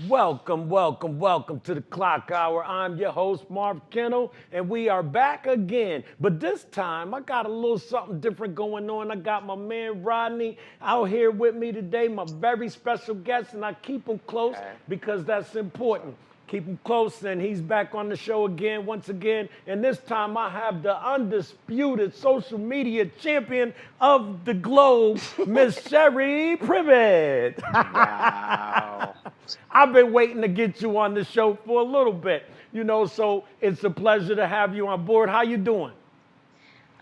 Welcome, welcome, welcome to the Clock Hour. I'm your host, Marv Kennel, and we are back again. But this time, I got a little something different going on. I got my man Ronnie out here with me today, my very special guest, and I keep him close because that's important. Keep him close, and he's back on the show again, once again. And this time I have the undisputed social media champion of the globe, Miss Sherri Privet. Wow. I've been waiting to get you on the show for a little bit, so it's a pleasure to have you on board. How you doing?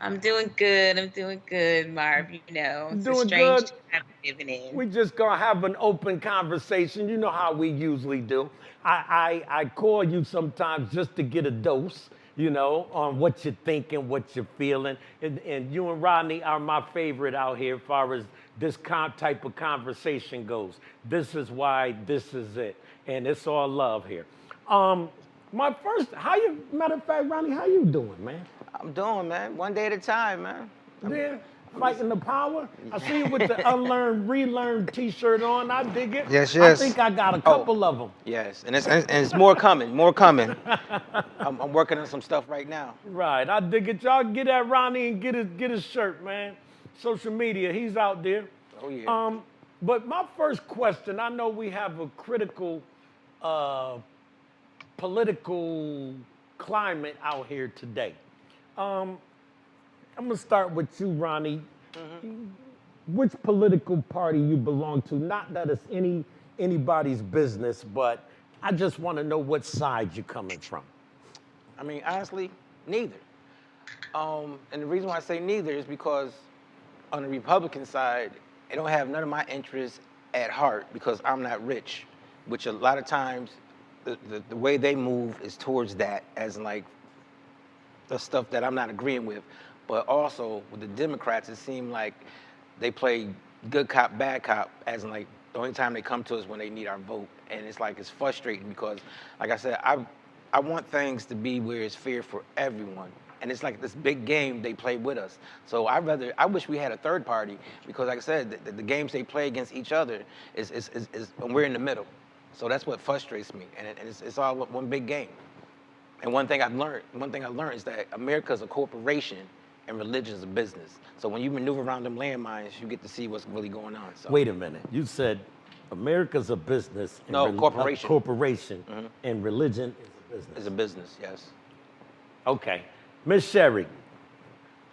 I'm doing good. I'm doing good, Marv. It's a Doing strange good. time we're living in. We just gonna have an open conversation. You know how we usually do. I call you sometimes just to get a dose, on what you're thinking, what you're feeling. And you and Rodney are my favorite out here as far as this type of conversation goes. This is why this is it. And it's all love here. Matter of fact, Rodney, how you doing, man? I'm doing, man. One day at a time, man. Yeah, fighting the power. I see you with the unlearned, relearned T-shirt on. I dig it. Yes, I yes. think I got a couple of them. Yes, and it's more coming, more coming. I'm working on some stuff right now. Right, I dig it. Y'all get at Ronnie and get his shirt, man. Social media, he's out there. Oh yeah. But my first question, I know we have a critical political climate out here today. I'm gonna start with you, Ronnie. Mm-hmm. Which political party you belong to? Not that it's anybody's business, but I just want to know what side you're coming from. I mean, honestly, neither. And the reason why I say neither is because on the Republican side, it don't have none of my interests at heart because I'm not rich, which a lot of times the way they move is towards that, as in like the stuff that I'm not agreeing with. But also with the Democrats, it seemed like they play good cop, bad cop, as in like the only time they come to us when they need our vote. And it's like, it's frustrating because, like I said, I want things to be where it's fair for everyone. And it's like this big game they play with us. So I wish we had a third party because, like I said, the games they play against each other is and we're in the middle. So that's what frustrates me. And it's all one big game. And one thing I've learned is that America is a corporation and religion is a business. So when you maneuver around them landmines, you get to see what's really going on. So. Wait a minute. You said America's a business. And corporation. A corporation, mm-hmm. And religion is a business. It's a business, yes. Okay. Miss Sherri,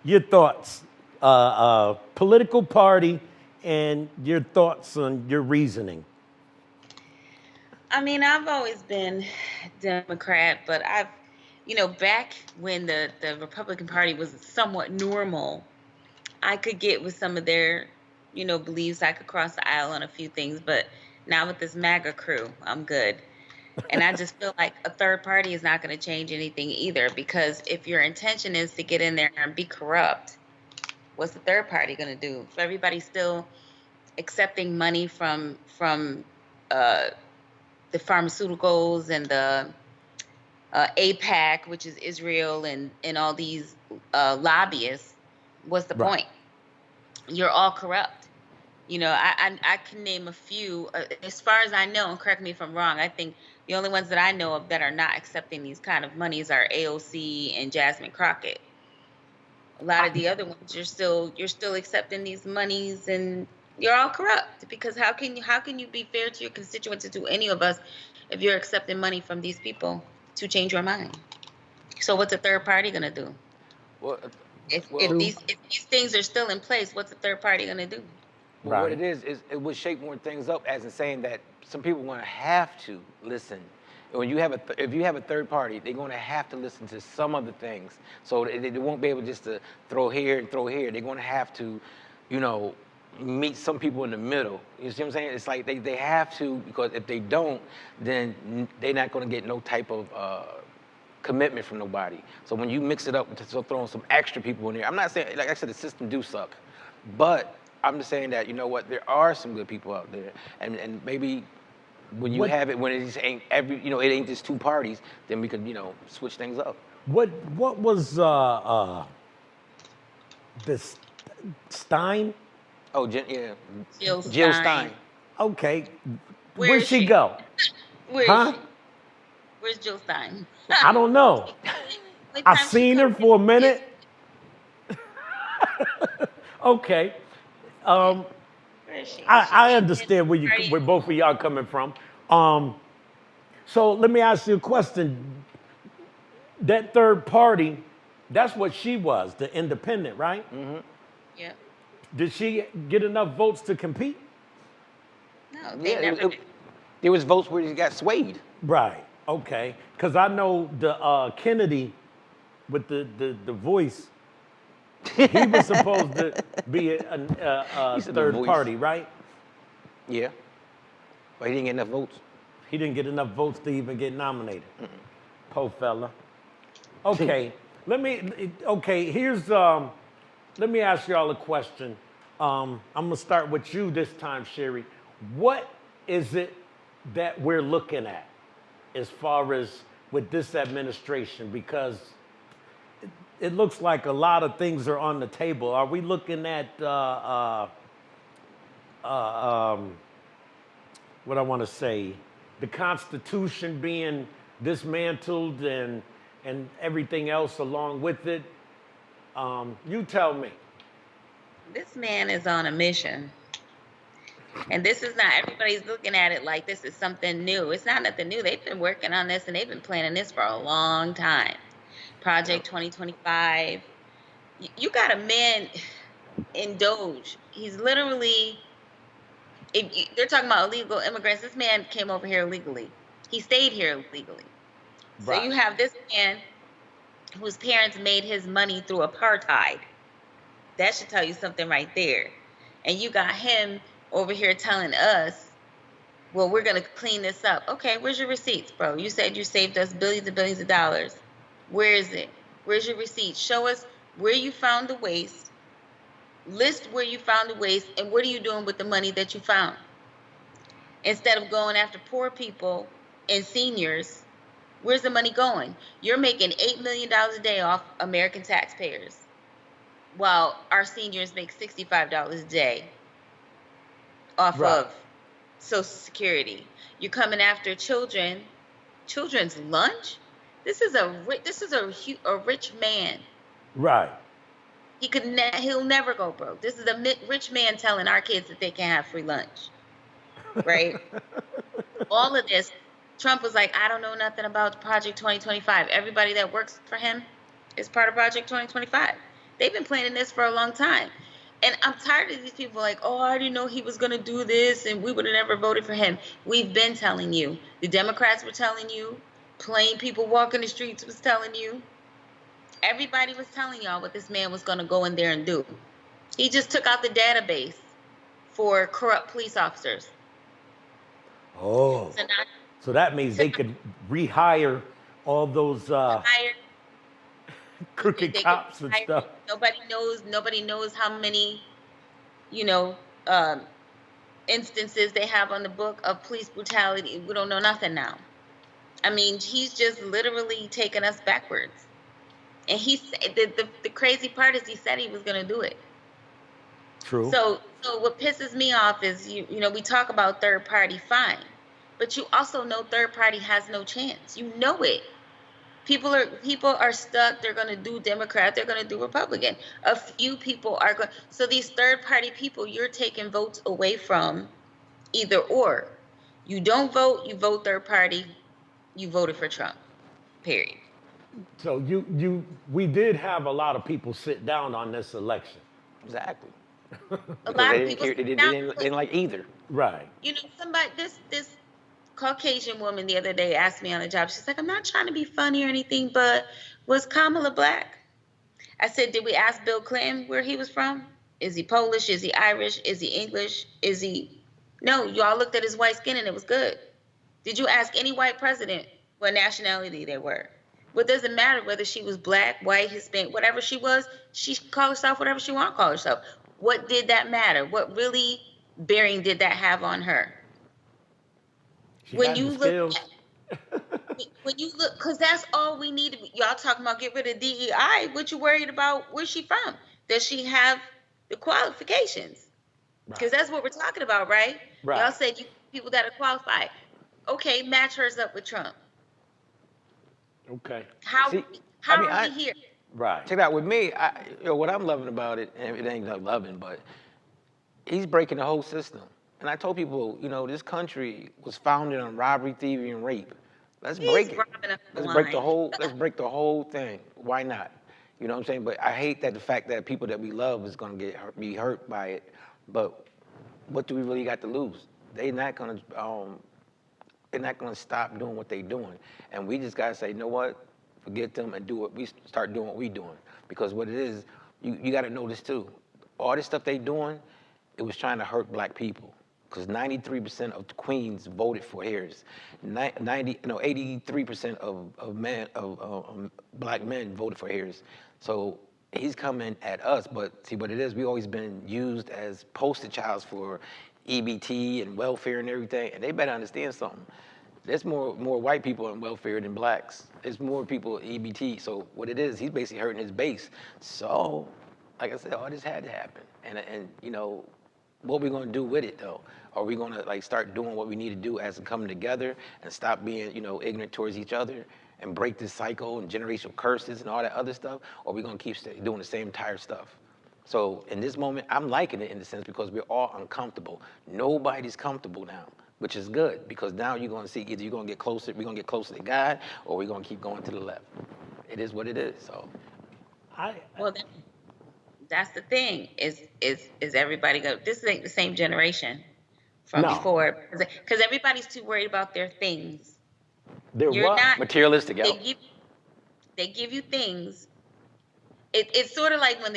your thoughts, political party, and your thoughts on your reasoning. I mean, I've always been Democrat, but back when the Republican Party was somewhat normal, I could get with some of their, beliefs. I could cross the aisle on a few things, but now with this MAGA crew, I'm good. And I just feel like a third party is not going to change anything either, because if your intention is to get in there and be corrupt, what's the third party going to do? If everybody's still accepting money from the pharmaceuticals and the APAC, which is Israel, and all these lobbyists, what's the point? You're all corrupt. I can name a few. As far as I know, and correct me if I'm wrong, I think the only ones that I know of that are not accepting these kind of monies are AOC and Jasmine Crockett. A lot of the other ones, you're still accepting these monies, and you're all corrupt. Because how can you be fair to your constituents, to any of us, if you're accepting money from these people to change your mind? So what's a third party gonna do? If these things are still in place, what's a third party gonna do? Well, what it is it would shake more things up, as in saying that some people are going to have to listen. When if you have a third party, they're going to have to listen to some of the things. So they won't be able just to throw here and throw here. They're going to have to, meet some people in the middle. You see what I'm saying? It's like they have to, because if they don't, then they're not going to get no type of commitment from nobody. So when you mix it up with throwing some extra people in there, I'm not saying, like I said, the system do suck, but I'm just saying that, there are some good people out there, and maybe when you have it, when it just ain't it ain't just two parties, then we could, switch things up. What was this Stein? Oh, yeah. Jill Stein. Okay. Where Where'd is she she? go? Where is Huh? she? Where's Jill Stein? I don't know. What I time she seen her coming for a in? minute. Okay. Yeah. Um, Where is she? She I ain't been understand party. where both of y'all coming from. So let me ask you a question. That third party, that's what she was, the independent, right? Yeah. Did she get enough votes to compete? No, they Yeah, never did. there was votes where he got swayed. Right. Okay. Because I know the Kennedy with the voice, he was supposed to be He a said the third voice. party, right? Yeah, but he didn't get enough votes. He didn't get enough votes to even get nominated. Po fella. Okay. Here's let me ask y'all a question. I'm gonna start with you this time, Sherri. What is it that we're looking at as far as with this administration? Because it looks like a lot of things are on the table. Are we looking at what I want to say, the Constitution being dismantled and everything else along with it? You tell me. This man is on a mission. And this is not, everybody's looking at it like this is something new. It's not nothing new. They've been working on this and they've been planning this for a long time. Project 2025. You got a man in Doge. He's literally, they're talking about illegal immigrants. This man came over here illegally. He stayed here illegally. So Right. you have this man whose parents made his money through apartheid. That should tell you something right there. And you got him over here telling us, well, we're going to clean this up. Okay, where's your receipts, bro? You said you saved us billions and billions of dollars. Where is it? Where's your receipts? Show us where you found the waste. List where you found the waste and what are you doing with the money that you found? Instead of going after poor people and seniors, where's the money going? You're making $8 million a day off American taxpayers, while our seniors make $65 a day off Right. of Social Security. You're coming after children's lunch. This is a rich man. Right. He'll never go broke. This is a rich man telling our kids that they can't have free lunch, right? All of this, Trump was like, I don't know nothing about Project 2025. Everybody that works for him is part of Project 2025. They've been planning this for a long time. And I'm tired of these people like, oh, I didn't know he was going to do this and we would have never voted for him. We've been telling you. The Democrats were telling you. Plain people walking the streets was telling you. Everybody was telling y'all what this man was going to go in there and do. He just took out the database for corrupt police officers. Oh. So now So that means they could rehire all those hired crooked they cops and hire- stuff. Nobody knows how many, instances they have on the book of police brutality. We don't know nothing now. I mean, he's just literally taking us backwards. And the crazy part is he said he was going to do it. True. So what pisses me off is we talk about third party, fine, but you also know third party has no chance. You know it. People are stuck. They're going to do Democrat. They're going to do Republican. A few people are going. So these third party people, you're taking votes away from either or. You don't vote. You vote third party. You voted for Trump. Period. So we did have a lot of people sit down on this election. Exactly. A lot They of didn't people. care. They didn't like either. Right. Somebody this Caucasian woman the other day asked me on the job. She's like, I'm not trying to be funny or anything, but was Kamala black? I said, did we ask Bill Clinton where he was from? Is he Polish? Is he Irish? Is he English? Is he? No, y'all looked at his white skin and it was good. Did you ask any white president what nationality they were? What does it matter whether she was black, white, Hispanic, whatever she was? She called herself whatever she want to call herself. What did that matter? What really bearing did that have on her? She When had you the look skills. because that's all we need. Y'all talking about get rid of DEI. What you worried about? Where's she from? Does she have the qualifications? Because that's what we're talking about, right? Right. Y'all said people that are qualified. Okay, match hers up with Trump. Okay. How See, I how mean, are we here? Right. check it out with me. What I'm loving about it, and it ain't not loving, but he's breaking the whole system. And I told people, this country was founded on robbery, thievery, and rape. Let's He's break it. robbing us Let's break the blind. whole. Let's break the whole thing. Why not? You know what I'm saying? But I hate that the fact that people that we love is gonna be hurt by it. But what do we really got to lose? They're not gonna. They're not gonna stop doing what they're doing, and we just gotta say, you know what? Forget them and do what we start doing what we doing. Because what it is, you got to know this too. All this stuff they doing, it was trying to hurt black people. Because 93% of queens voted for Harris. 83% of black men voted for Harris. So he's coming at us, but see what it is, we always been used as poster childs for EBT and welfare and everything, and they better understand something. There's more white people on welfare than blacks. There's more people EBT. So what it is, he's basically hurting his base. So, like I said, all this had to happen. And what we gonna do with it though? Are we gonna start doing what we need to do as a coming together and stop being ignorant towards each other and break this cycle and generational curses and all that other stuff? Or are we gonna keep doing the same tired stuff? So in this moment, I'm liking it in the sense because we're all uncomfortable. Nobody's comfortable now, which is good because now you're going to see either we're going to get closer to God, or we're going to keep going to the left. It is what it is. So I Well, that's the thing. Is everybody go? This ain't the same generation from no. before because everybody's too worried about their things. They're You're what? not. materialistic, They yo. give you things. It's sort of like when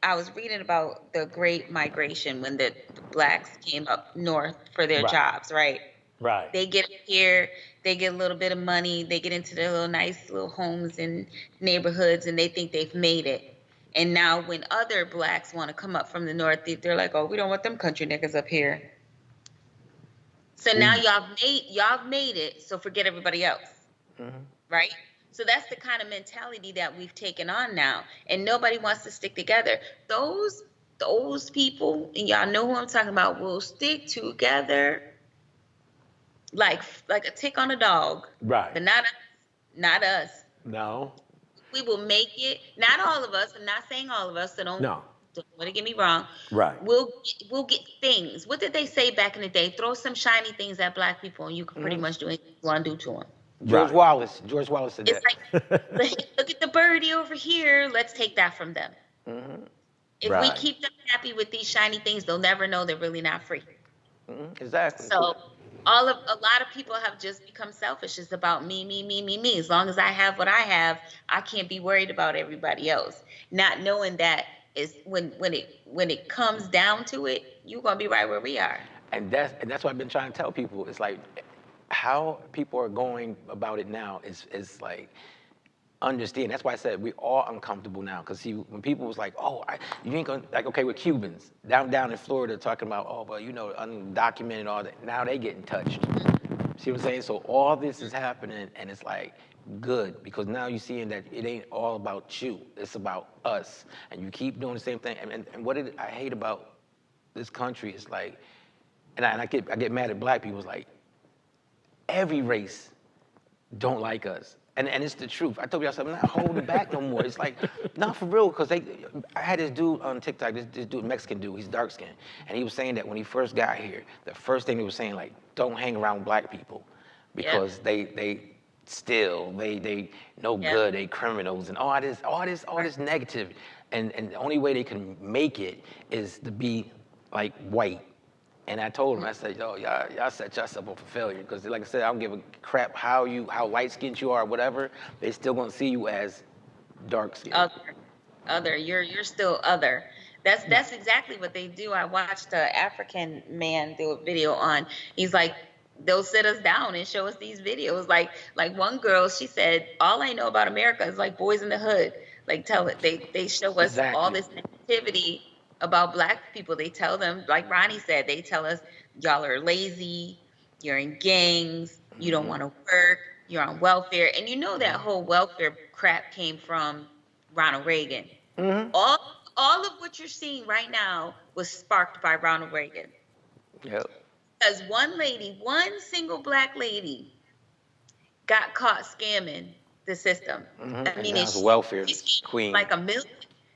I was reading about the Great Migration when the blacks came up north for their Right. jobs, right? Right. They get here, they get a little bit of money, they get into their little nice little homes and neighborhoods, and they think they've made it. And now when other blacks want to come up from the north, they're like, "Oh, we don't want them country niggas up here." So now y'all made it, so forget everybody else. Right? So that's the kind of mentality that we've taken on now, and nobody wants to stick together. Those people, and y'all know who I'm talking about, will stick together like a tick on a dog, Right. but not us. No. We will make it. Not all of us. I'm not saying all of us. So don't No. want to get me wrong. Right. We'll get things. What did they say back in the day? Throw some shiny things at black people, and you can pretty much do anything you want to do to them. George Right. Wallace. George Wallace said It's that. like, look at the birdie over here. Let's take that from them. If we Right. keep them happy with these shiny things, they'll never know they're really not free. Exactly. So a lot of people have just become selfish. It's about me, me, me, me, me. As long as I have what I have, I can't be worried about everybody else. Not knowing that is when it comes down to it, you're gonna be right where we are. And that's what I've been trying to tell people. It's like how people are going about it now is like understand. That's why I said we all uncomfortable now. Cause see, when people was like, "Oh, you ain't gonna okay with Cubans down in Florida talking about, oh, but undocumented all that." Now they getting touched. See what I'm saying? So all this is happening, and it's like good because now you're seeing that it ain't all about you. It's about us, and you keep doing the same thing. And what I hate about this country is like, and I get mad at black people. It's like every race don't like us. And it's the truth. I told y'all something, I'm not holding back no more. It's like, not for real, because I had this dude on TikTok, this dude, Mexican dude, he's dark skinned. And he was saying that when he first got here, the first thing he was saying, like, don't hang around black people because they steal, they no good, they criminals, and all this negative. And the only way they can make it is to be like white. And I told him, I said, yo, y'all set yourself up for failure. Because like I said, I don't give a crap how light-skinned you are or whatever. They still gonna see you as dark-skinned. Other. You're still other. That's exactly what they do. I watched an African man do a video on. He's like, they'll sit us down and show us these videos. Like one girl, she said, all I know about America is like Boys in the Hood. Like they show us all Exactly. this negativity about black people. They tell them, like Ronnie said, they tell us y'all are lazy, you're in gangs, you don't want to work, you're on welfare. And you know that whole welfare crap came from Ronald Reagan. All of what you're seeing right now was sparked by Ronald Reagan. Yep. Because one single black lady got caught scamming the system. I And mean, now it's welfare she scammed queen. like a million.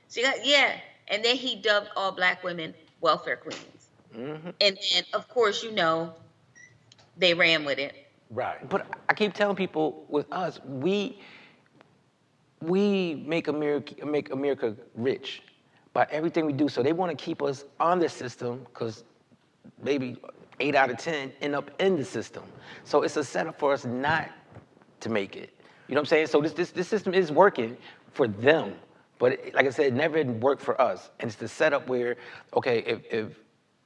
She got, yeah. And then he dubbed all black women welfare queens. And then, of course, they ran with it. Right. But I keep telling people with us, we make America rich by everything we do. So they want to keep us on the system because maybe 8 out of 10 end up in the system. So it's a setup for us not to make it. You know what I'm saying? So this system is working for them, but like I said, it never worked for us. And it's the setup where, okay, if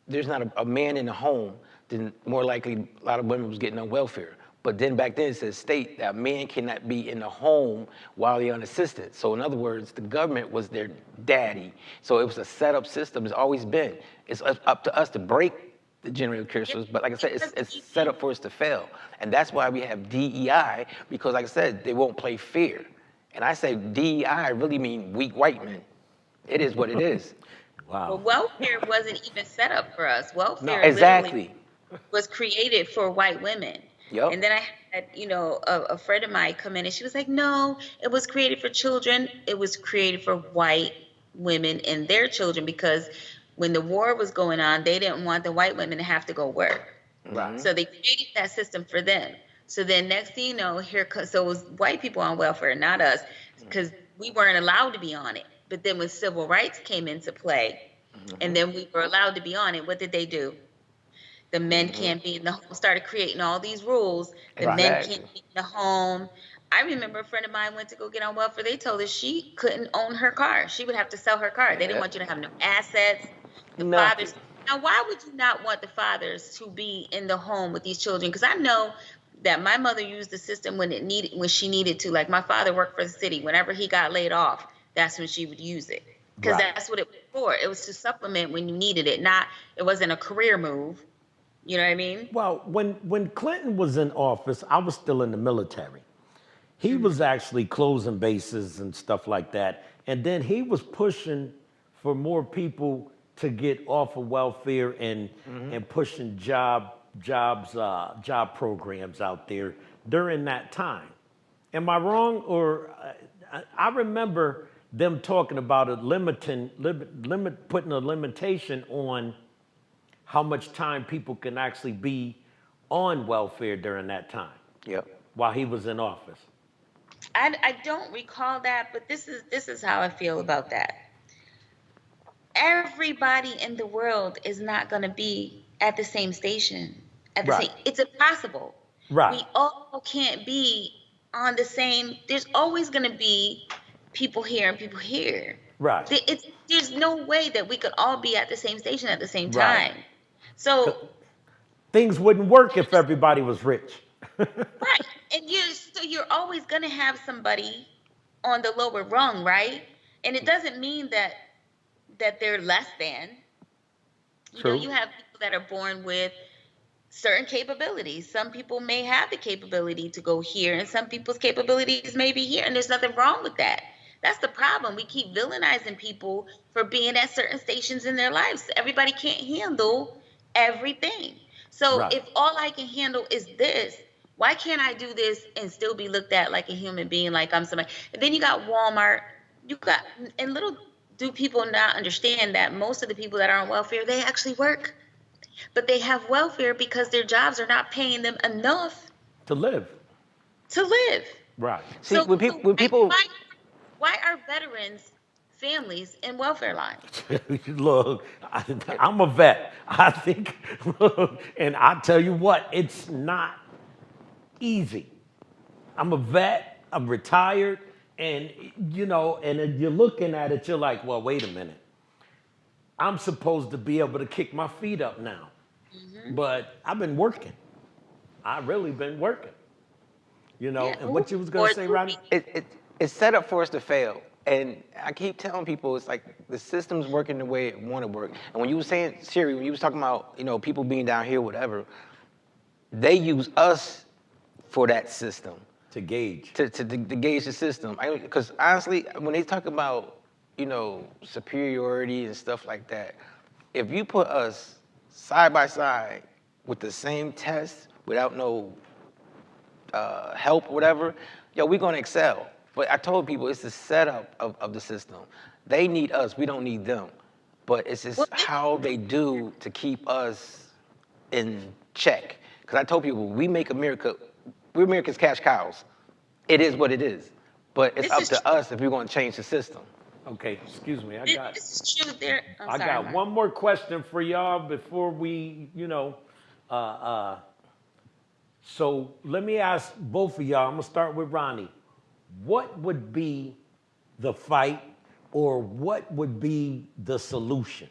there's not a man in the home, then more likely a lot of women was getting on welfare. But then back then it says state that a man cannot be in the home while they're unassisted. So in other words, the government was their daddy. So it was a set up system. It's always been. It's up to us to break the generative curses, but like I said, it's set up for us to fail. And that's why we have DEI, because like I said, they won't play fair. And I say DEI really mean weak white men. It is what it is. Wow. Well, welfare wasn't even set up for us. Welfare Exactly. literally was created for white women. Yep. And then I had, a friend of mine come in and she was like, no, it was created for children. It was created for white women and their children because when the war was going on, they didn't want the white women to have to go work. Right. So they created that system for them. So then next thing you know, so it was white people on welfare, not us, because we weren't allowed to be on it. But then when civil rights came into play, and then we were allowed to be on it, what did they do? The men can't be in the home, started creating all these rules. The men can't be in the home. I remember a friend of mine went to go get on welfare. They told her she couldn't own her car. She would have to sell her car. They didn't want you to have no assets. The fathers. Now, why would you not want the fathers to be in the home with these children? Because I know that my mother used the system when she needed to. Like my father worked for the city. Whenever he got laid off, that's when she would use it. Because that's what it was for. It was to supplement when you needed it. It wasn't a career move. You know what I mean? Well, when Clinton was in office, I was still in the military. He was actually closing bases and stuff like that. And then he was pushing for more people to get off of welfare and pushing job programs out there during that time. Am I wrong? Or I remember them talking about putting a limitation on how much time people can actually be on welfare during that time. Yep. While he was in office. I don't recall that, but this is how I feel about that. Everybody in the world is not going to be at the same station at the same. It's impossible. Right. We all can't be on the same. There's always going to be people here and people here. Right. There's no way that we could all be at the same station at the same time. Right. So things wouldn't work if everybody was rich. Right. And you're always going to have somebody on the lower rung, right? And it doesn't mean that they're less than. You have people that are born with certain capabilities. Some people may have the capability to go here, and some people's capabilities may be here, and there's nothing wrong with that. That's the problem. We keep villainizing people for being at certain stations in their lives. Everybody can't handle everything. So if all I can handle is this, why can't I do this and still be looked at like a human being, like I'm somebody? And then you got Walmart. And little do people not understand that most of the people that are on welfare, they actually work. But they have welfare because their jobs are not paying them enough to live. Right. See, so, when people why are veterans families in welfare lines? Look, I'm a vet. I think, and I tell you what, it's not easy. I'm a vet. I'm retired, and and you're looking at it, you're like, well, wait a minute. I'm supposed to be able to kick my feet up now, but I've been working. I've really been working. And what you was gonna say, Ronnie? It's set up for us to fail. And I keep telling people, it's like the system's working the way it want to work. And when you were saying, Sherri, when you was talking about, people being down here, whatever, they use us for that system. To gauge. To gauge the system. Because honestly, when they talk about, superiority and stuff like that, if you put us side by side with the same test without no help or whatever, yo, we're gonna excel. But I told people it's the setup of the system. They need us, we don't need them. But it's Well, just how they do to keep us in check. Because I told people, we're America's cash cows. It is what it is. But it's this up is to true. us if we're gonna change the system. Okay, excuse me. This is true. There. I'm I sorry, got Mark. one more question for y'all before we, uh, uh, so let me ask both of y'all. I'm gonna start with Ronnie. What would be the fight, or what would be the solution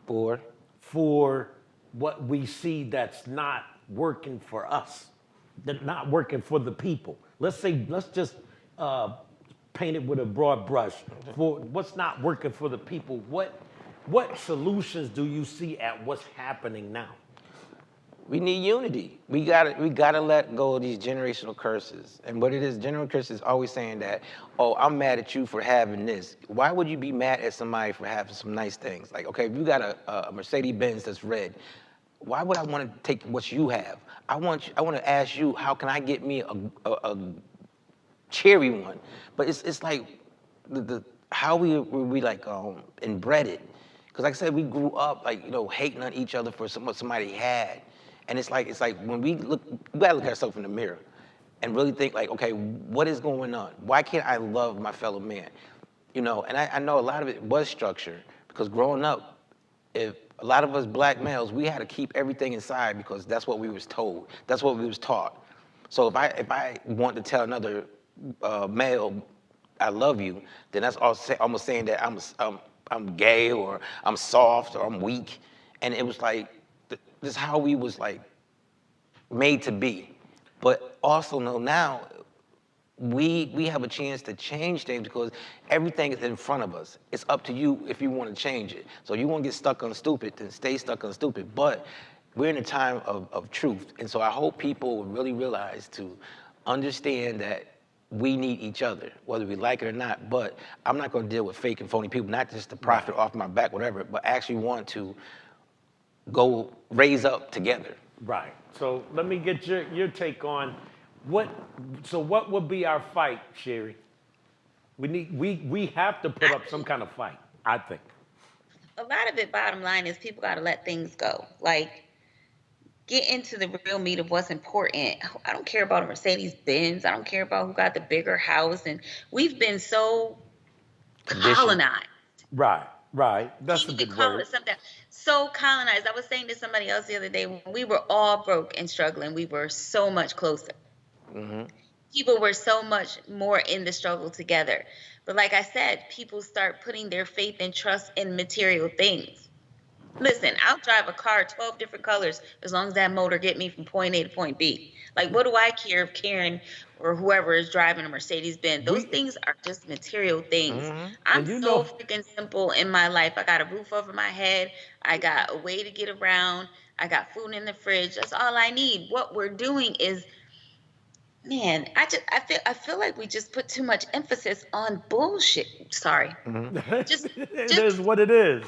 For for what we see that's not working for us, that's not working for the people? Let's just paint it with a broad brush. For what's not working for the people, what solutions do you see at what's happening now? we need unity. We gotta let go of these generational curses. And what it is, generational curses is always saying that, oh, I'm mad at you for having this. Why would you be mad at somebody for having some nice things? Like, okay, if you got a Mercedes Benz that's red, why would I want to take what you have? I want to ask you, how can I get me a cherry one? But it's like the how we like inbred it. Because like I said, we grew up like hating on each other for what somebody had, and it's like when we gotta look at ourselves in the mirror, and really think like, okay, what is going on? Why can't I love my fellow man? And I know a lot of it was structure because growing up, if a lot of us black males, we had to keep everything inside because that's what we was told, that's what we was taught. So if I want to tell another male I love you, then that's almost saying that I'm gay or I'm soft or I'm weak, and it was like this is how we was like made to be. But also know now we have a chance to change things because everything is in front of us. It's up to you if you want to change it. So you want to get stuck on stupid, then stay stuck on stupid. But we're in a time of truth. And so I hope people will really realize to understand that we need each other, whether we like it or not. But I'm not going to deal with fake and phony people, not just to profit off my back, whatever, but actually want to go raise up together. Right. So let me get your take on what would be our fight, Sherri? We have to put up some kind of fight, I think. A lot of it, bottom line, is people got to let things go. Like, get into the real meat of what's important. I don't care about a Mercedes Benz. I don't care about who got the bigger house. And we've been so colonized. Right. That's a Can't even good call word. it something. So colonized. I was saying to somebody else the other day, when we were all broke and struggling, we were so much closer. Mm-hmm. People were so much more in the struggle together. But like I said, people start putting their faith and trust in material things. Listen, I'll drive a car 12 different colors as long as that motor get me from point A to point B. Like, what do I care if Karen or whoever is driving a Mercedes Benz? Those We things are just material things. Mm-hmm. I'm and you so know, freaking simple in my life. I got a roof over my head. I got a way to get around. I got food in the fridge. That's all I need. What we're doing is, man, I feel like we just put too much emphasis on bullshit. Sorry. Just it is just what it is.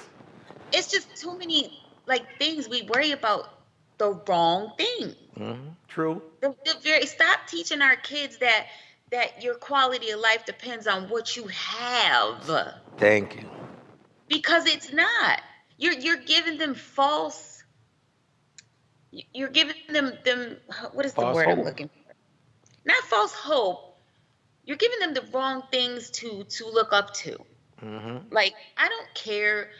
it's just too many like things. We worry about the wrong thing. Mm-hmm. True. Stop teaching our kids that your quality of life depends on what you have, Thank you. because it's not. You're giving them false. You're giving them what is the False word I'm hope. looking for? Not false hope. You're giving them the wrong things to look up to. Mm-hmm. Like, I don't care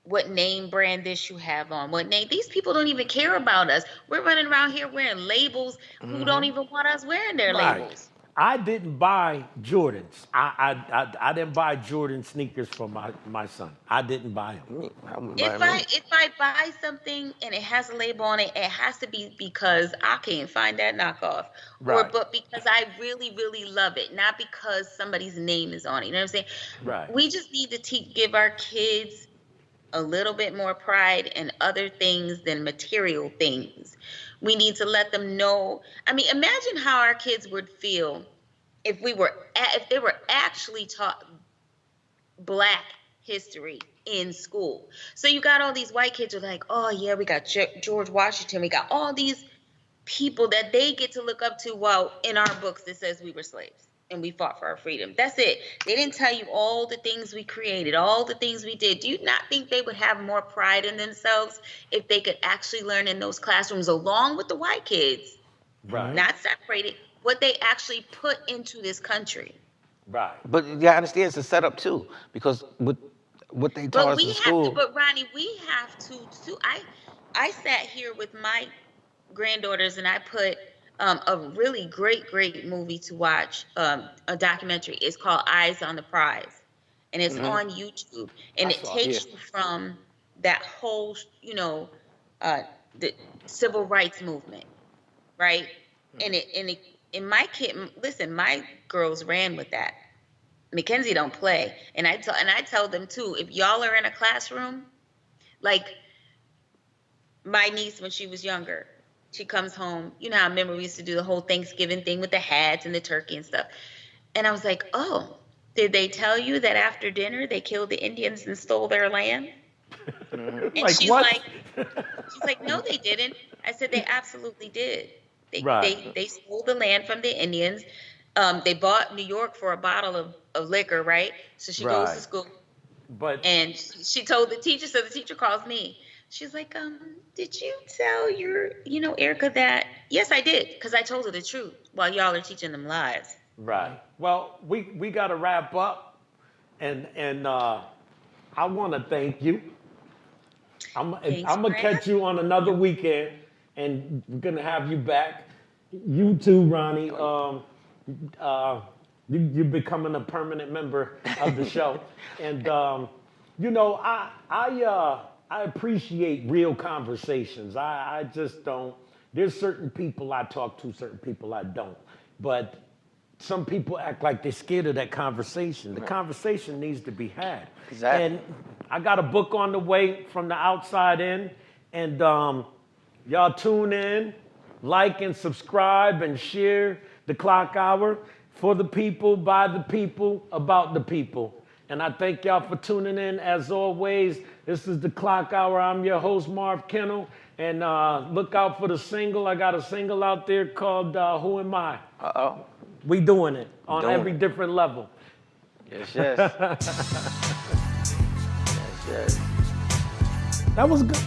what name brand this you have on, what name. These people don't even care about us. We're running around here wearing labels who don't Mm-hmm. even want us wearing their Right. labels. I didn't buy Jordans. I didn't buy Jordan sneakers for my son. I didn't buy them. I wouldn't buy If them. I buy something and it has a label on it, it has to be because I can't find that knockoff, Right. but because I really really love it, not because somebody's name is on it. You know what I'm saying? Right. We just need to give our kids a little bit more pride in other things than material things. We need to let them know. I mean, imagine how our kids would feel if they were actually taught Black history in school. So you got all these white kids who are like, oh yeah, we got George Washington, we got all these people that they get to look up to, while in our books it says we were slaves and we fought for our freedom. That's it. They didn't tell you all the things we created, all the things we did. Do you not think they would have more pride in themselves if they could actually learn in those classrooms along with the white kids, Right. not separated, what they actually put into this country? Right. But you understand it's a setup too, because what they taught us in school. But Ronnie, we have to too. I sat here with my granddaughters and I put a really great movie to watch, a documentary. It's called Eyes on the Prize, and it's on YouTube, and it takes you from that whole, the civil rights movement, right? And my my girls ran with that. Mackenzie don't play, and I tell them too. If y'all are in a classroom, like my niece when she was younger, she comes home. You know how I remember we used to do the whole Thanksgiving thing with the hats and the turkey and stuff. And I was like, oh, did they tell you that after dinner they killed the Indians and stole their land? And Like she's what? she's like, no, they didn't. I said they absolutely did. Right. They stole the land from the Indians. They bought New York for a bottle of liquor, right? So she goes to school, and she told the teacher. So the teacher calls me. She's like, did you tell your, Erica that? Yes, I did, because I told her the truth while y'all are teaching them lies. Right. Well, we got to wrap up, and I want to thank you. I'm gonna catch you on another weekend, and we're gonna have you back. You too, Ronnie. You're becoming a permanent member of the show, and I appreciate real conversations. I just don't. There's certain people I talk to, certain people I don't. But some people act like they're scared of that conversation. The conversation needs to be had. Exactly. And I got a book on the way, From the Outside In, and y'all tune in, like and subscribe and share the Klock Hour for the people, by the people, about the people. And I thank y'all for tuning in. As always, this is the Klock Hour. I'm your host, Marv Kennel. And look out for the single. I got a single out there called Who Am I? Uh-oh. We doing it on Doing every it. different level. Yes, yes. Yes, yes. That was good.